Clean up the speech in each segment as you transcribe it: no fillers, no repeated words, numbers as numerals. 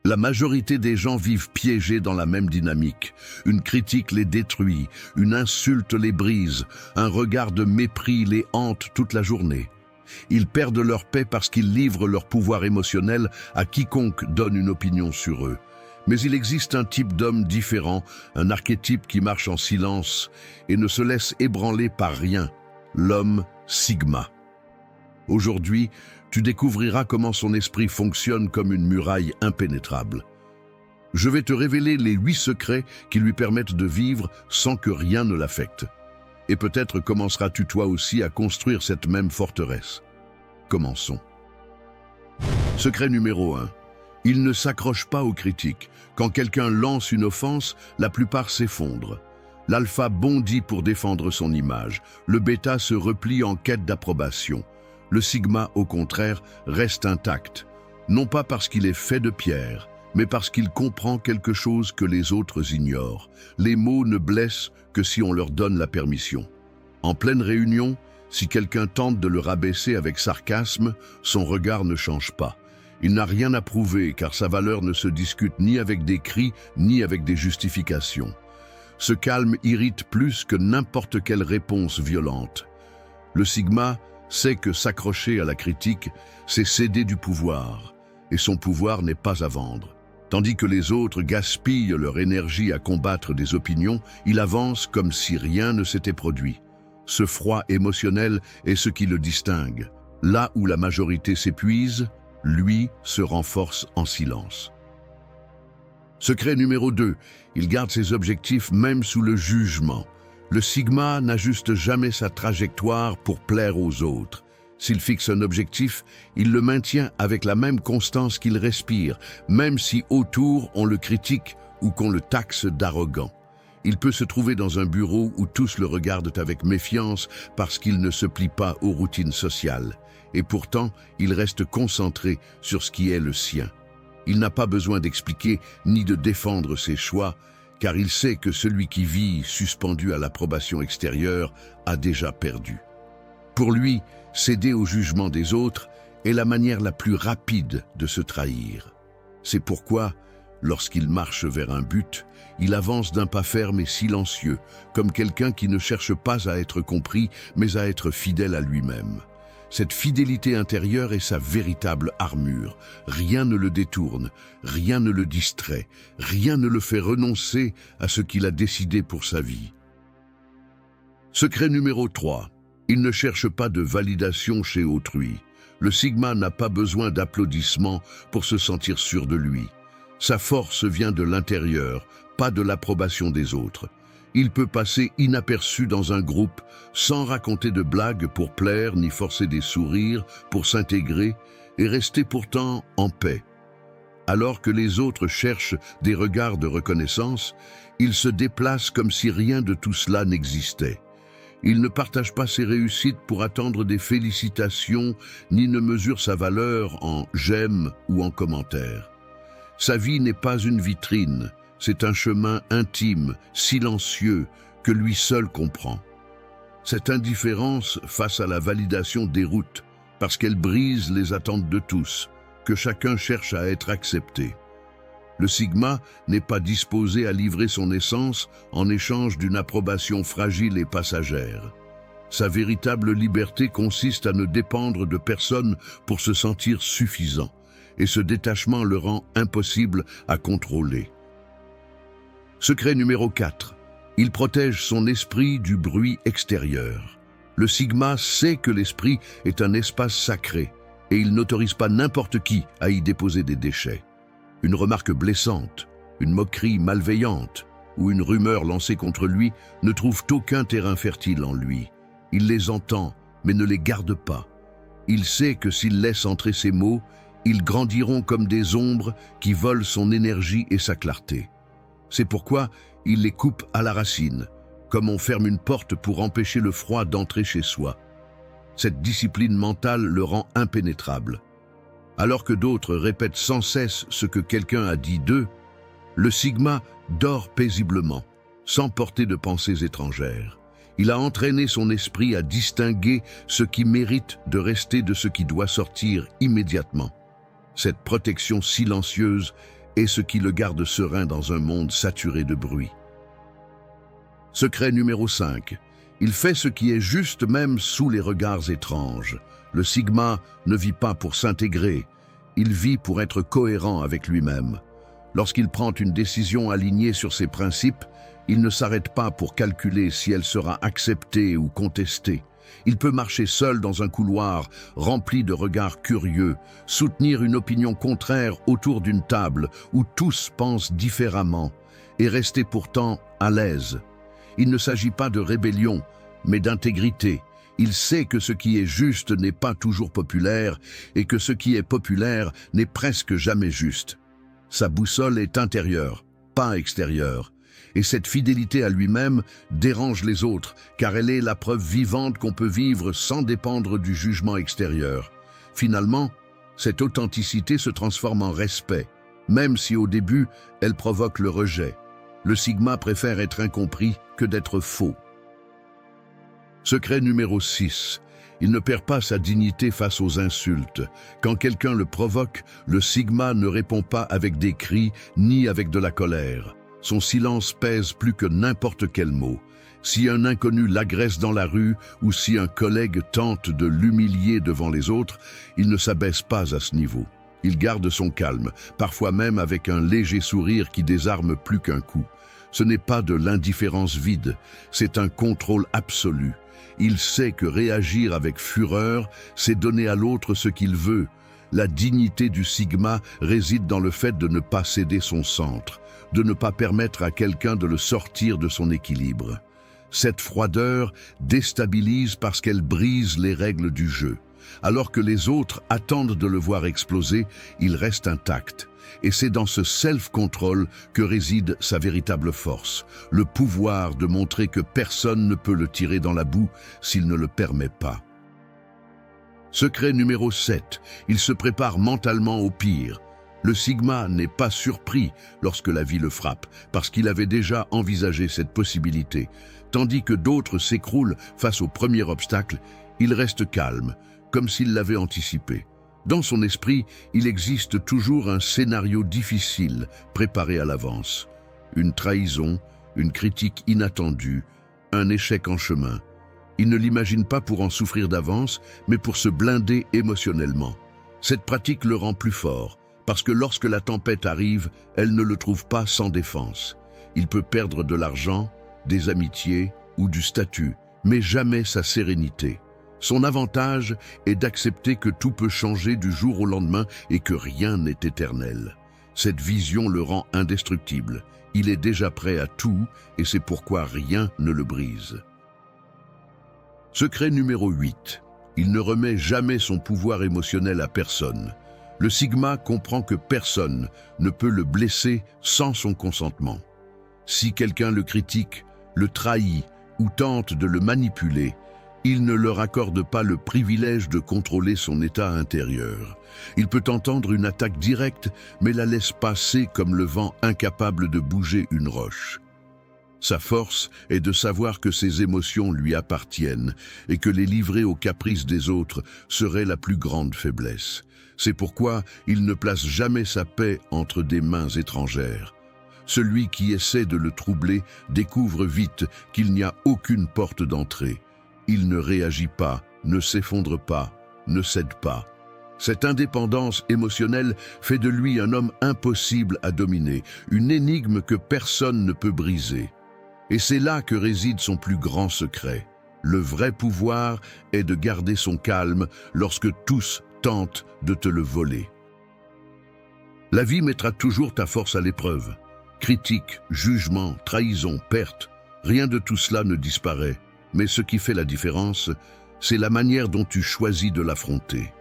La majorité des gens vivent piégés dans la même dynamique. Une critique les détruit, une insulte les brise, un regard de mépris les hante toute la journée. Ils perdent leur paix parce qu'ils livrent leur pouvoir émotionnel à quiconque donne une opinion sur eux. Mais il existe un type d'homme différent, un archétype qui marche en silence et ne se laisse ébranler par rien, l'homme Sigma. Aujourd'hui, tu découvriras comment son esprit fonctionne comme une muraille impénétrable. Je vais te révéler les 8 secrets qui lui permettent de vivre sans que rien ne l'affecte. Et peut-être commenceras-tu toi aussi à construire cette même forteresse. Commençons. Secret numéro 1. Il ne s'accroche pas aux critiques. Quand quelqu'un lance une offense, la plupart s'effondrent. L'alpha bondit pour défendre son image. Le bêta se replie en quête d'approbation. Le sigma, au contraire, reste intact. Non pas parce qu'il est fait de pierre, mais parce qu'il comprend quelque chose que les autres ignorent. Les mots ne blessent que si on leur donne la permission. En pleine réunion, si quelqu'un tente de le rabaisser avec sarcasme, son regard ne change pas. Il n'a rien à prouver car sa valeur ne se discute ni avec des cris ni avec des justifications. Ce calme irrite plus que n'importe quelle réponse violente. Le sigma sait que s'accrocher à la critique, c'est céder du pouvoir, et son pouvoir n'est pas à vendre. Tandis que les autres gaspillent leur énergie à combattre des opinions, il avance comme si rien ne s'était produit. Ce froid émotionnel est ce qui le distingue. Là où la majorité s'épuise, lui se renforce en silence. Secret numéro 2. Il garde ses objectifs même sous le jugement. Le sigma n'ajuste jamais sa trajectoire pour plaire aux autres. S'il fixe un objectif, il le maintient avec la même constance qu'il respire, même si autour on le critique ou qu'on le taxe d'arrogant. Il peut se trouver dans un bureau où tous le regardent avec méfiance parce qu'il ne se plie pas aux routines sociales. Et pourtant, il reste concentré sur ce qui est le sien. Il n'a pas besoin d'expliquer ni de défendre ses choix, car il sait que celui qui vit suspendu à l'approbation extérieure a déjà perdu. Pour lui, céder au jugement des autres est la manière la plus rapide de se trahir. C'est pourquoi, lorsqu'il marche vers un but, il avance d'un pas ferme et silencieux, comme quelqu'un qui ne cherche pas à être compris, mais à être fidèle à lui-même. Cette fidélité intérieure est sa véritable armure. Rien ne le détourne, rien ne le distrait, rien ne le fait renoncer à ce qu'il a décidé pour sa vie. Secret numéro 3. Il ne cherche pas de validation chez autrui. Le sigma n'a pas besoin d'applaudissements pour se sentir sûr de lui. Sa force vient de l'intérieur, pas de l'approbation des autres. Il peut passer inaperçu dans un groupe sans raconter de blagues pour plaire ni forcer des sourires pour s'intégrer et rester pourtant en paix. Alors que les autres cherchent des regards de reconnaissance, il se déplace comme si rien de tout cela n'existait. Il ne partage pas ses réussites pour attendre des félicitations ni ne mesure sa valeur en j'aime ou en commentaire. Sa vie n'est pas une vitrine. C'est un chemin intime, silencieux, que lui seul comprend. Cette indifférence face à la validation déroute, parce qu'elle brise les attentes de tous, que chacun cherche à être accepté. Le sigma n'est pas disposé à livrer son essence en échange d'une approbation fragile et passagère. Sa véritable liberté consiste à ne dépendre de personne pour se sentir suffisant, et ce détachement le rend impossible à contrôler. Secret numéro 4. Il protège son esprit du bruit extérieur. Le sigma sait que l'esprit est un espace sacré et il n'autorise pas n'importe qui à y déposer des déchets. Une remarque blessante, une moquerie malveillante ou une rumeur lancée contre lui ne trouvent aucun terrain fertile en lui. Il les entend, mais ne les garde pas. Il sait que s'il laisse entrer ces mots, ils grandiront comme des ombres qui volent son énergie et sa clarté. C'est pourquoi il les coupe à la racine, comme on ferme une porte pour empêcher le froid d'entrer chez soi. Cette discipline mentale le rend impénétrable. Alors que d'autres répètent sans cesse ce que quelqu'un a dit d'eux, le sigma dort paisiblement, sans porter de pensées étrangères. Il a entraîné son esprit à distinguer ce qui mérite de rester de ce qui doit sortir immédiatement. Cette protection silencieuse et ce qui le garde serein dans un monde saturé de bruit. Secret numéro 5. Il fait ce qui est juste même sous les regards étranges. Le Sigma ne vit pas pour s'intégrer, il vit pour être cohérent avec lui-même. Lorsqu'il prend une décision alignée sur ses principes, il ne s'arrête pas pour calculer si elle sera acceptée ou contestée. Il peut marcher seul dans un couloir rempli de regards curieux, soutenir une opinion contraire autour d'une table où tous pensent différemment, et rester pourtant à l'aise. Il ne s'agit pas de rébellion, mais d'intégrité. Il sait que ce qui est juste n'est pas toujours populaire et que ce qui est populaire n'est presque jamais juste. Sa boussole est intérieure, pas extérieure. Et cette fidélité à lui-même dérange les autres, car elle est la preuve vivante qu'on peut vivre sans dépendre du jugement extérieur. Finalement, cette authenticité se transforme en respect, même si au début, elle provoque le rejet. Le Sigma préfère être incompris que d'être faux. Secret numéro 6. Il ne perd pas sa dignité face aux insultes. Quand quelqu'un le provoque, le Sigma ne répond pas avec des cris ni avec de la colère. Son silence pèse plus que n'importe quel mot. Si un inconnu l'agresse dans la rue ou si un collègue tente de l'humilier devant les autres, il ne s'abaisse pas à ce niveau. Il garde son calme, parfois même avec un léger sourire qui désarme plus qu'un coup. Ce n'est pas de l'indifférence vide, c'est un contrôle absolu. Il sait que réagir avec fureur, c'est donner à l'autre ce qu'il veut. La dignité du Sigma réside dans le fait de ne pas céder son centre, de ne pas permettre à quelqu'un de le sortir de son équilibre. Cette froideur déstabilise parce qu'elle brise les règles du jeu. Alors que les autres attendent de le voir exploser, il reste intact. Et c'est dans ce self-control que réside sa véritable force, le pouvoir de montrer que personne ne peut le tirer dans la boue s'il ne le permet pas. Secret numéro 7. Il se prépare mentalement au pire. Le Sigma n'est pas surpris lorsque la vie le frappe, parce qu'il avait déjà envisagé cette possibilité. Tandis que d'autres s'écroulent face au premier obstacle, il reste calme, comme s'il l'avait anticipé. Dans son esprit, il existe toujours un scénario difficile préparé à l'avance. Une trahison, une critique inattendue, un échec en chemin. Il ne l'imagine pas pour en souffrir d'avance, mais pour se blinder émotionnellement. Cette pratique le rend plus fort, parce que lorsque la tempête arrive, elle ne le trouve pas sans défense. Il peut perdre de l'argent, des amitiés ou du statut, mais jamais sa sérénité. Son avantage est d'accepter que tout peut changer du jour au lendemain et que rien n'est éternel. Cette vision le rend indestructible. Il est déjà prêt à tout et c'est pourquoi rien ne le brise. Secret numéro 8. Il ne remet jamais son pouvoir émotionnel à personne. Le Sigma comprend que personne ne peut le blesser sans son consentement. Si quelqu'un le critique, le trahit ou tente de le manipuler, il ne leur accorde pas le privilège de contrôler son état intérieur. Il peut entendre une attaque directe, mais la laisse passer comme le vent incapable de bouger une roche. Sa force est de savoir que ses émotions lui appartiennent et que les livrer aux caprices des autres serait la plus grande faiblesse. C'est pourquoi il ne place jamais sa paix entre des mains étrangères. Celui qui essaie de le troubler découvre vite qu'il n'y a aucune porte d'entrée. Il ne réagit pas, ne s'effondre pas, ne cède pas. Cette indépendance émotionnelle fait de lui un homme impossible à dominer, une énigme que personne ne peut briser. Et c'est là que réside son plus grand secret. Le vrai pouvoir est de garder son calme lorsque tous tentent de te le voler. La vie mettra toujours ta force à l'épreuve. Critique, jugement, trahison, perte, rien de tout cela ne disparaît. Mais ce qui fait la différence, c'est la manière dont tu choisis de l'affronter.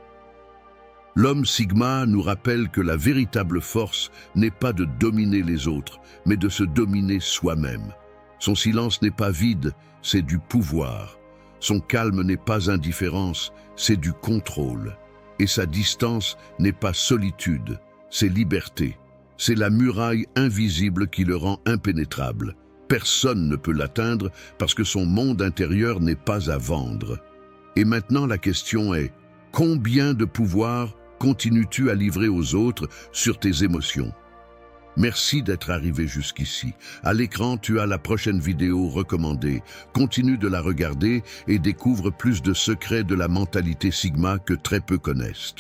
L'homme Sigma nous rappelle que la véritable force n'est pas de dominer les autres, mais de se dominer soi-même. Son silence n'est pas vide, c'est du pouvoir. Son calme n'est pas indifférence, c'est du contrôle. Et sa distance n'est pas solitude, c'est liberté. C'est la muraille invisible qui le rend impénétrable. Personne ne peut l'atteindre parce que son monde intérieur n'est pas à vendre. Et maintenant la question est, combien de pouvoir continues-tu à livrer aux autres sur tes émotions? Merci d'être arrivé jusqu'ici. À l'écran, tu as la prochaine vidéo recommandée. Continue de la regarder et découvre plus de secrets de la mentalité Sigma que très peu connaissent.